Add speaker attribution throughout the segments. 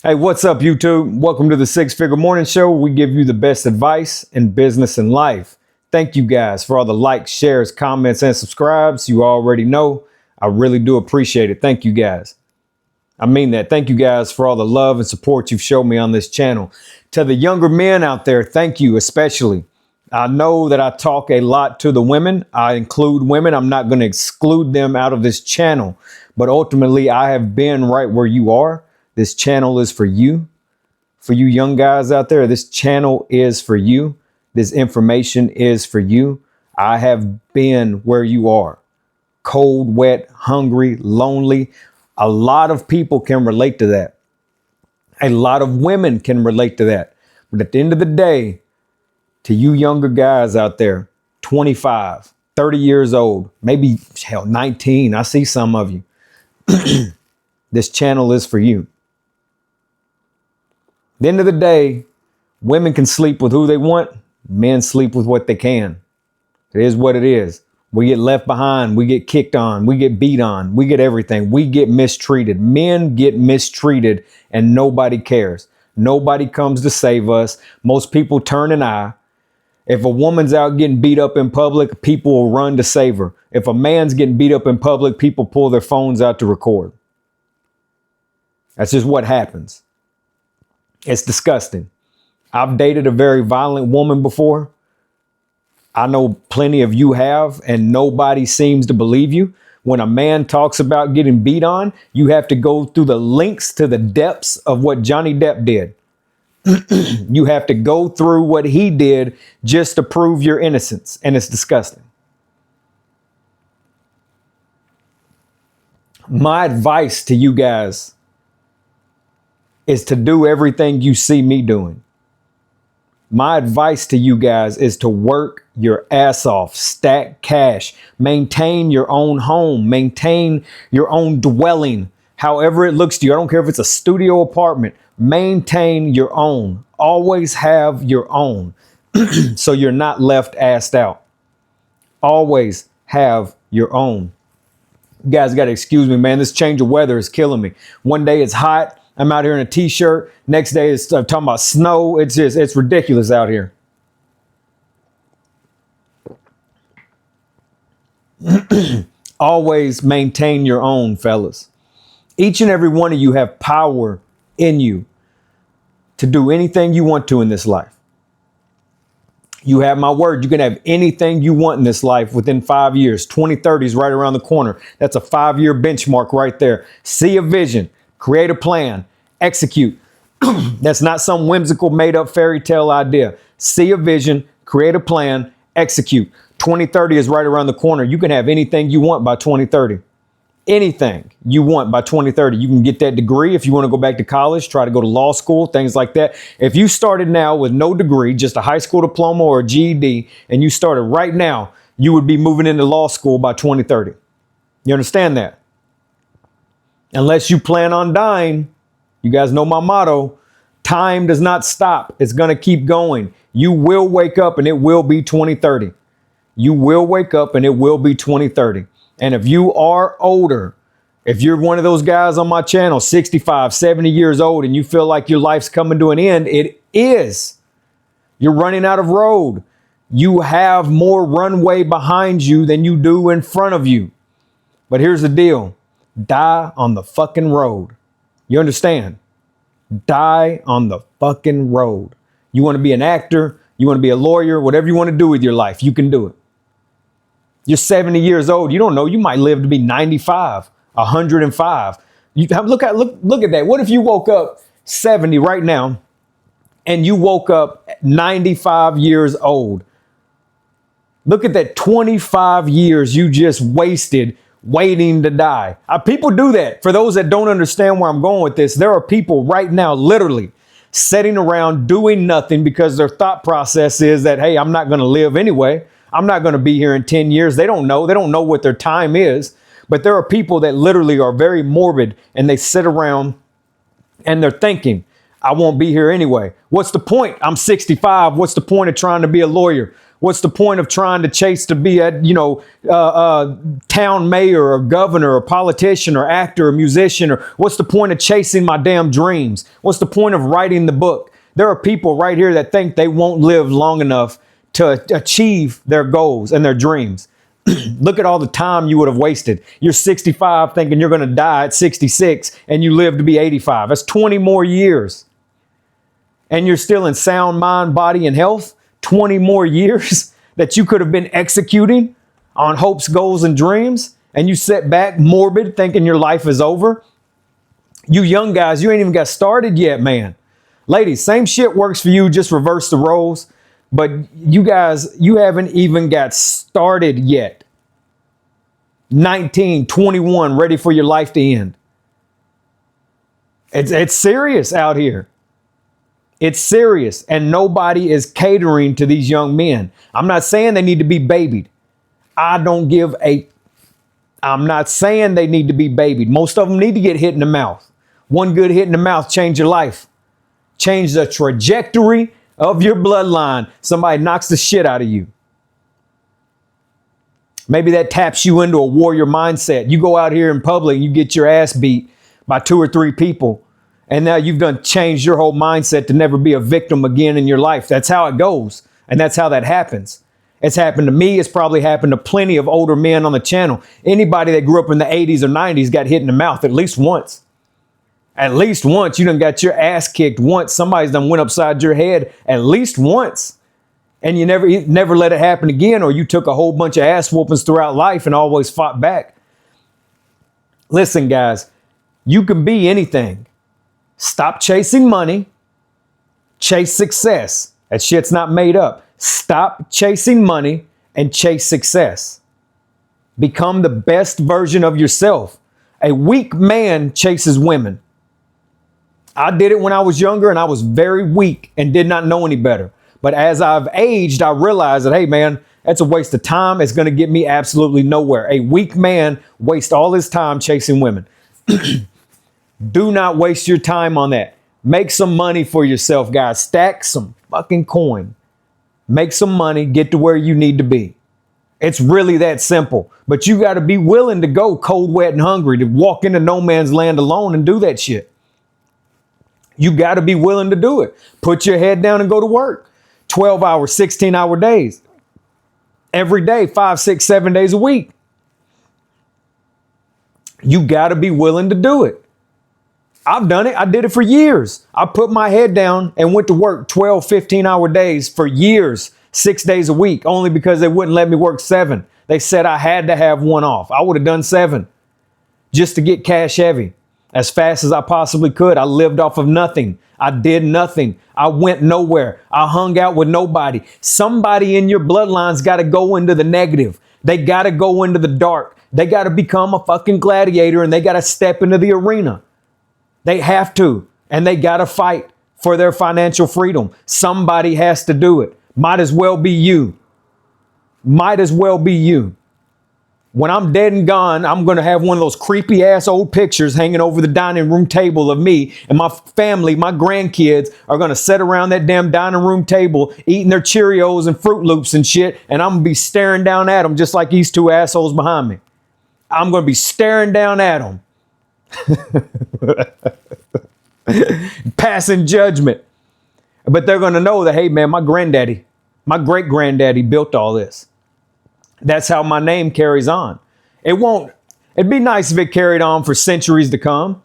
Speaker 1: Hey, what's up, YouTube? Welcome to the Six Figure Morning Show. We give you the best advice in business and life. Thank you guys for all the likes, shares, comments, and subscribes. You already know. I really do appreciate it. Thank you guys. I mean that. Thank you guys for all the love and support you've shown me on this channel. To the younger men out there, thank you especially. I know that I talk a lot to the women. I include women. I'm not going to exclude them out of this channel. But ultimately, I have been right where you are. This channel is for you young guys out there. This channel is for you. This information is for you. I have been where you are. Cold, wet, hungry, lonely. A lot of people can relate to that. A lot of women can relate to that. But at the end of the day, to you younger guys out there, 25, 30 years old, maybe hell, 19. I see some of you. This channel is for you. At the end of the day, women can sleep with who they want. Men sleep with what they can. It is what it is. We get left behind. We get kicked on. We get beat on. We get everything. We get mistreated. Men get mistreated and nobody cares. Nobody comes to save us. Most people turn an eye. If a woman's out getting beat up in public, people will run to save her. If a man's getting beat up in public, people pull their phones out to record. That's just what happens. It's disgusting. I've dated a very violent woman before. I know plenty of you have, and nobody seems to believe you. When a man talks about getting beat on, you have to go through the links to the depths of what Johnny Depp did. You have to go through what he did just to prove your innocence, and it's disgusting. My advice to you guys is to do everything you see me doing. My advice to you guys is to work your ass off, stack cash, maintain your own home, maintain your own dwelling, however it looks to you. I don't care if it's a studio apartment, maintain your own. Always have your own so you're not left assed out. Always have your own. You guys got to excuse me, man. This change of weather is killing me. One day it's hot. I'm out here in a t-shirt. Next day it's talking about snow. It's ridiculous out here. Always maintain your own, fellas. Each and every one of you have power in you to do anything you want to in this life. You have my word. You can have anything you want in this life within 5 years. 2030 is right around the corner. That's a 5-year benchmark right there. See a vision. Create a plan, execute. That's not some whimsical made up fairy tale idea. See a vision, create a plan, execute. 2030 is right around the corner. You can have anything you want by 2030. Anything you want by 2030. You can get that degree if you want to go back to college, try to go to law school, things like that. If you started now with no degree, just a high school diploma or a GED, and you started right now, you would be moving into law school by 2030. You understand that? Unless you plan on dying, you guys know my motto, time does not stop. It's going to keep going. You will wake up and it will be 2030. You will wake up and it will be 2030. And if you are older, if you're one of those guys on my channel, 65, 70 years old, and you feel like your life's coming to an end, it is. You're running out of road. You have more runway behind you than you do in front of you. But here's the deal. Die on the fucking road. You understand? Die on the fucking road. You want to be an actor, you want to be a lawyer, whatever you want to do with your life, you can do it. You're 70 years old. You don't know. You might live to be 95, 105. Look at that. What if you woke up 70 right now and you woke up 95 years old? Look at that 25 years you just wasted waiting to die. People do that. For those that don't understand where I'm going with this, there are people right now literally sitting around doing nothing because their thought process is that, hey, I'm not going to live anyway. I'm not going to be here in 10 years. They don't know. They don't know what their time is. But there are people that literally are very morbid and they sit around and they're thinking, I won't be here anyway. What's the point? I'm 65. What's the point of trying to be a lawyer? What's the point of trying to chase to be a, town mayor or governor or politician or actor or musician? Or what's the point of chasing my damn dreams? What's the point of writing the book? There are people right here that think they won't live long enough to achieve their goals and their dreams. Look at all the time you would have wasted. You're 65 thinking you're going to die at 66 and you live to be 85. That's 20 more years. And you're still in sound mind, body, and health. 20 more years that you could have been executing on hopes, goals, and dreams. And you sit back morbid thinking your life is over. You young guys, you ain't even got started yet, man. Ladies, same shit works for you. Just reverse the roles. But you guys, you haven't even got started yet. 19, 21, ready for your life to end. It's serious out here. It's serious. And nobody is catering to these young men. I'm not saying they need to be babied. I'm not saying they need to be babied. Most of them need to get hit in the mouth. One good hit in the mouth change your life. Change the trajectory of your bloodline. Somebody knocks the shit out of you. Maybe that taps you into a warrior mindset. You go out here in public and you get your ass beat by 2 or 3 people. And now you've done changed your whole mindset to never be a victim again in your life. That's how it goes. And that's how that happens. It's happened to me. It's probably happened to plenty of older men on the channel. Anybody that grew up in the 80s or 90s got hit in the mouth at least once. At least once. You done got your ass kicked once. Somebody's done went upside your head at least once. And you never let it happen again, or you took a whole bunch of ass whoopings throughout life and always fought back. Listen, guys, you can be anything. Stop chasing money. Chase success. That shit's not made up. Stop chasing money and chase success. Become the best version of yourself. A weak man chases women. I did it when I was younger and I was very weak and did not know any better. But as I've aged, I realized that, hey, man, that's a waste of time. It's going to get me absolutely nowhere. A weak man wastes all his time chasing women. Do not waste your time on that. Make some money for yourself, guys. Stack some fucking coin. Make some money. Get to where you need to be. It's really that simple. But you got to be willing to go cold, wet, and hungry, to walk into no man's land alone and do that shit. You got to be willing to do it. Put your head down and go to work. 12-hour, 16-hour days. Every day, 5, 6, 7 days a week. You got to be willing to do it. I've done it. I did it for years. I put my head down and went to work 12, 15-hour days for years, 6 days a week, only because they wouldn't let me work 7. They said I had to have one off. I would have done 7 just to get cash heavy as fast as I possibly could. I lived off of nothing. I did nothing. I went nowhere. I hung out with nobody. Somebody in your bloodline's got to go into the negative. They got to go into the dark. They got to become a fucking gladiator and they got to step into the arena. They have to. And they got to fight for their financial freedom. Somebody has to do it. Might as well be you. Might as well be you. When I'm dead and gone, I'm going to have one of those creepy ass old pictures hanging over the dining room table of me, and my family, my grandkids are going to sit around that damn dining room table eating their Cheerios and Fruit Loops and shit. And I'm going to be staring down at them just like these 2 assholes behind me. I'm going to be staring down at them. Passing judgment. But they're going to know that, hey man, my granddaddy, my great granddaddy built all this. That's how my name carries on. It'd be nice if it carried on for centuries to come,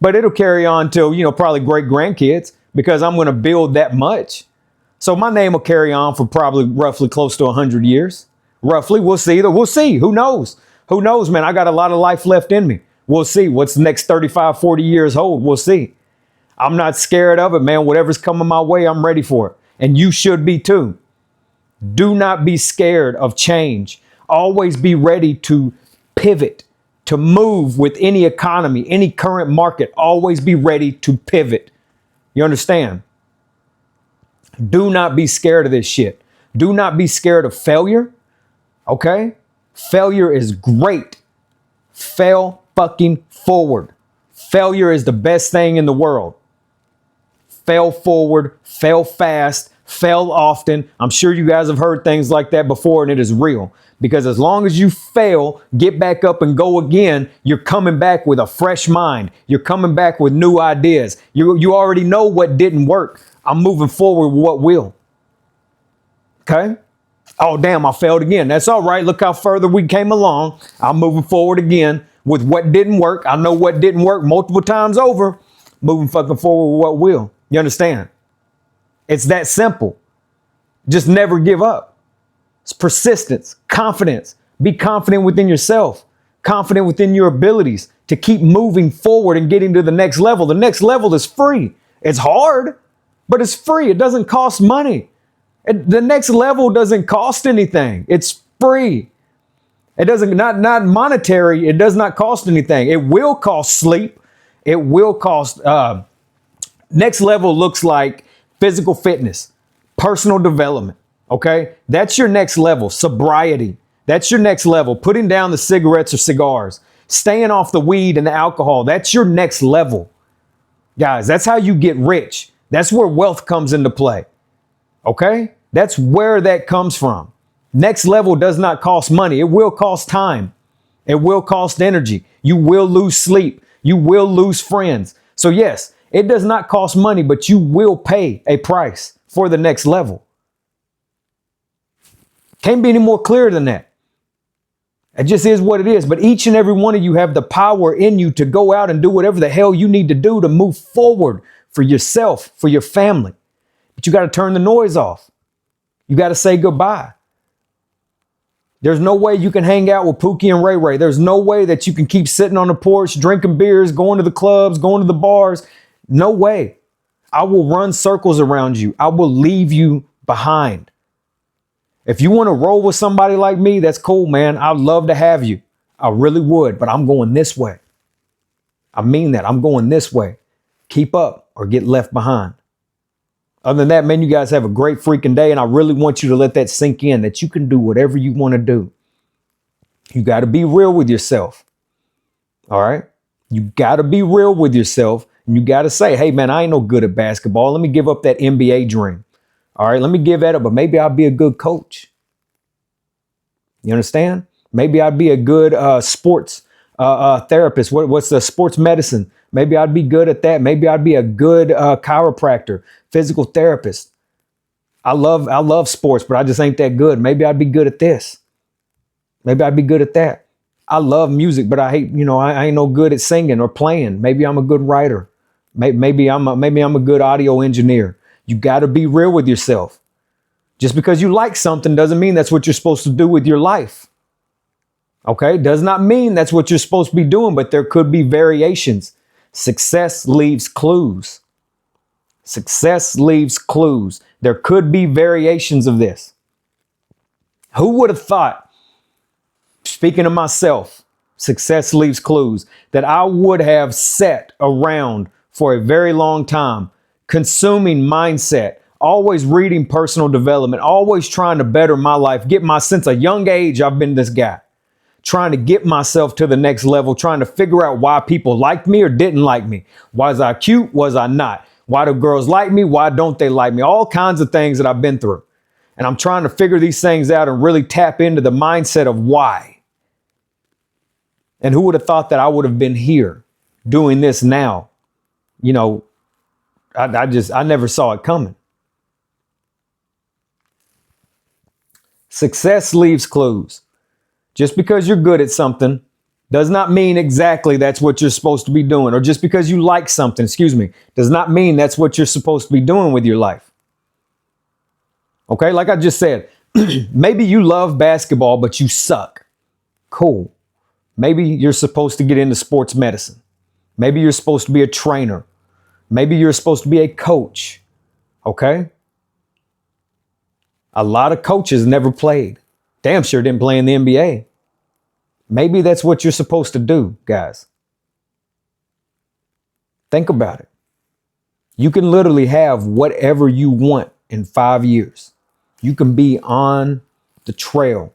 Speaker 1: but it'll carry on till, probably great grandkids, because I'm going to build that much. So my name will carry on for probably roughly close to 100 years. Roughly. We'll see. We'll see. Who knows? Who knows, man? I got a lot of life left in me. We'll see. What's the next 35, 40 years hold? We'll see. I'm not scared of it, man. Whatever's coming my way, I'm ready for it. And you should be too. Do not be scared of change. Always be ready to pivot, to move with any economy, any current market. Always be ready to pivot. You understand? Do not be scared of this shit. Do not be scared of failure. Okay? Failure is great. Fail fucking forward. Failure is the best thing in the world. Fail forward, fail fast, fail often. I'm sure you guys have heard things like that before, and it is real. Because as long as you fail, get back up and go again, you're coming back with a fresh mind. You're coming back with new ideas. You already know what didn't work. I'm moving forward with what will. Okay? Oh, damn, I failed again. That's all right. Look how further we came along. I'm moving forward again with what didn't work. I know what didn't work multiple times over. Moving fucking forward with what will. You understand? It's that simple. Just never give up. It's persistence, confidence. Be confident within yourself, confident within your abilities to keep moving forward and getting to the next level. The next level is free. It's hard, but it's free. It doesn't cost money. The next level doesn't cost anything. It's free. It doesn't, not monetary. It does not cost anything. It will cost sleep. It will cost, next level looks like physical fitness, personal development. Okay, that's your next level. Sobriety. That's your next level. Putting down the cigarettes or cigars, staying off the weed and the alcohol. That's your next level. Guys, that's how you get rich. That's where wealth comes into play. Okay, that's where that comes from. Next level does not cost money. It will cost time. It will cost energy. You will lose sleep. You will lose friends. So yes, it does not cost money, but you will pay a price for the next level. Can't be any more clear than that. It just is what it is. But each and every one of you have the power in you to go out and do whatever the hell you need to do to move forward for yourself, for your family. But you got to turn the noise off. You got to say goodbye. There's no way you can hang out with Pookie and Ray Ray. There's no way that you can keep sitting on the porch, drinking beers, going to the clubs, going to the bars. No way. I will run circles around you. I will leave you behind. If you want to roll with somebody like me, that's cool, man. I'd love to have you. I really would, but I'm going this way. I mean that. I'm going this way. Keep up or get left behind. Other than that, man, you guys have a great freaking day. And I really want you to let that sink in, that you can do whatever you want to do. You got to be real with yourself. All right. You got to be real with yourself. And you got to say, hey, man, I ain't no good at basketball. Let me give up that NBA dream. All right, let me give that up, but maybe I'll be a good coach. You understand? Maybe I'd be a good sports therapist. What's the sports medicine? Maybe I'd be good at that. Maybe I'd be a good chiropractor, physical therapist. I love sports, but I just ain't that good. Maybe I'd be good at this. Maybe I'd be good at that. I love music, but I hate, I ain't no good at singing or playing. Maybe I'm a good writer. Maybe I'm a good audio engineer. You got to be real with yourself. Just because you like something doesn't mean that's what you're supposed to do with your life. Okay? Does not mean that's what you're supposed to be doing, but there could be variations. Success leaves clues. Success leaves clues. There could be variations of this. Who would have thought, speaking of myself, success leaves clues, that I would have sat around for a very long time consuming mindset, always reading personal development, always trying to better my life, get my since a young age. I've been this guy trying to get myself to the next level, trying to figure out why people liked me or didn't like me. Was I cute? Was I not? Why do girls like me? Why don't they like me? All kinds of things that I've been through. And I'm trying to figure these things out and really tap into the mindset of why. And who would have thought that I would have been here doing this now? I never saw it coming. Success leaves clues. Just because you're good at something does not mean exactly that's what you're supposed to be doing. Or just because you like something, does not mean that's what you're supposed to be doing with your life. Okay, like I just said, maybe you love basketball, but you suck. Cool. Maybe you're supposed to get into sports medicine. Maybe you're supposed to be a trainer. Maybe you're supposed to be a coach. Okay? A lot of coaches never played. Damn sure didn't play in the NBA. Maybe that's what you're supposed to do, guys. Think about it. You can literally have whatever you want in 5 years. You can be on the trail.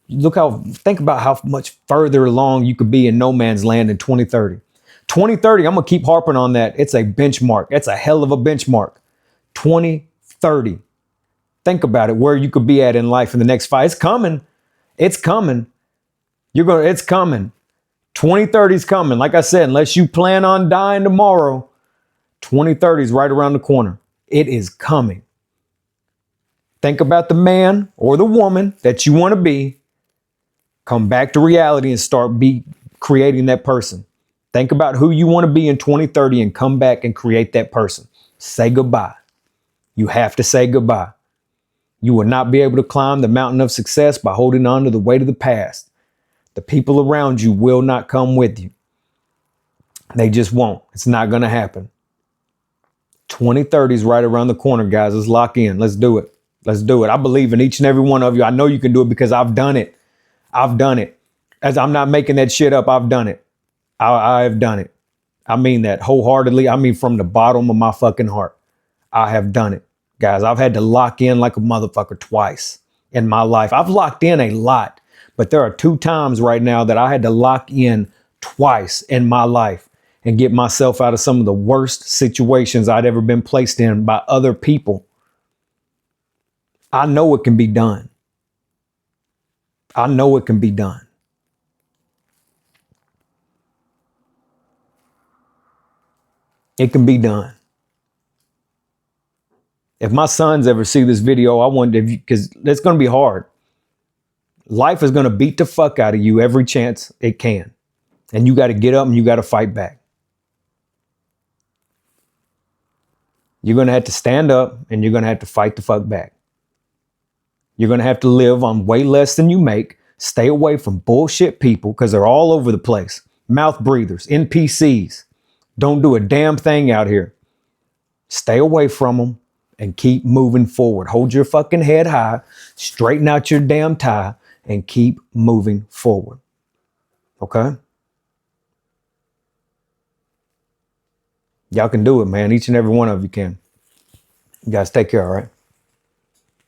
Speaker 1: Think about how much further along you could be in no man's land in 2030. 2030, I'm going to keep harping on that. It's a benchmark. It's a hell of a benchmark. 2030. 30. Think about it, where you could be at in life in the next 5. It's coming. It's coming. It's coming. 2030 is coming. Like I said, unless you plan on dying tomorrow, 2030 is right around the corner. It is coming. Think about the man or the woman that you want to be. Come back to reality and start creating that person. Think about who you want to be in 2030 and come back and create that person. Say goodbye. You have to say goodbye. You will not be able to climb the mountain of success by holding on to the weight of the past. The people around you will not come with you. They just won't. It's not going to happen. 2030 is right around the corner, guys. Let's lock in. Let's do it. Let's do it. I believe in each and every one of you. I know you can do it because I've done it. I've done it. As I'm not making that shit up, I've done it. I've done it. I mean that wholeheartedly. I mean from the bottom of my fucking heart. I have done it. Guys, I've had to lock in like a motherfucker twice in my life. I've locked in a lot, but there are 2 times right now that I had to lock in twice in my life and get myself out of some of the worst situations I'd ever been placed in by other people. I know it can be done. I know it can be done. It can be done. If my sons ever see this video, I wonder if because it's going to be hard. Life is going to beat the fuck out of you every chance it can. And you got to get up and you got to fight back. You're going to have to stand up and you're going to have to fight the fuck back. You're going to have to live on way less than you make. Stay away from bullshit people because they're all over the place. Mouth breathers, NPCs. Don't do a damn thing out here. Stay away from them and keep moving forward. Hold your fucking head high, straighten out your damn tie, and keep moving forward. Okay? Y'all can do it, man. Each and every one of you can. You guys take care, all right?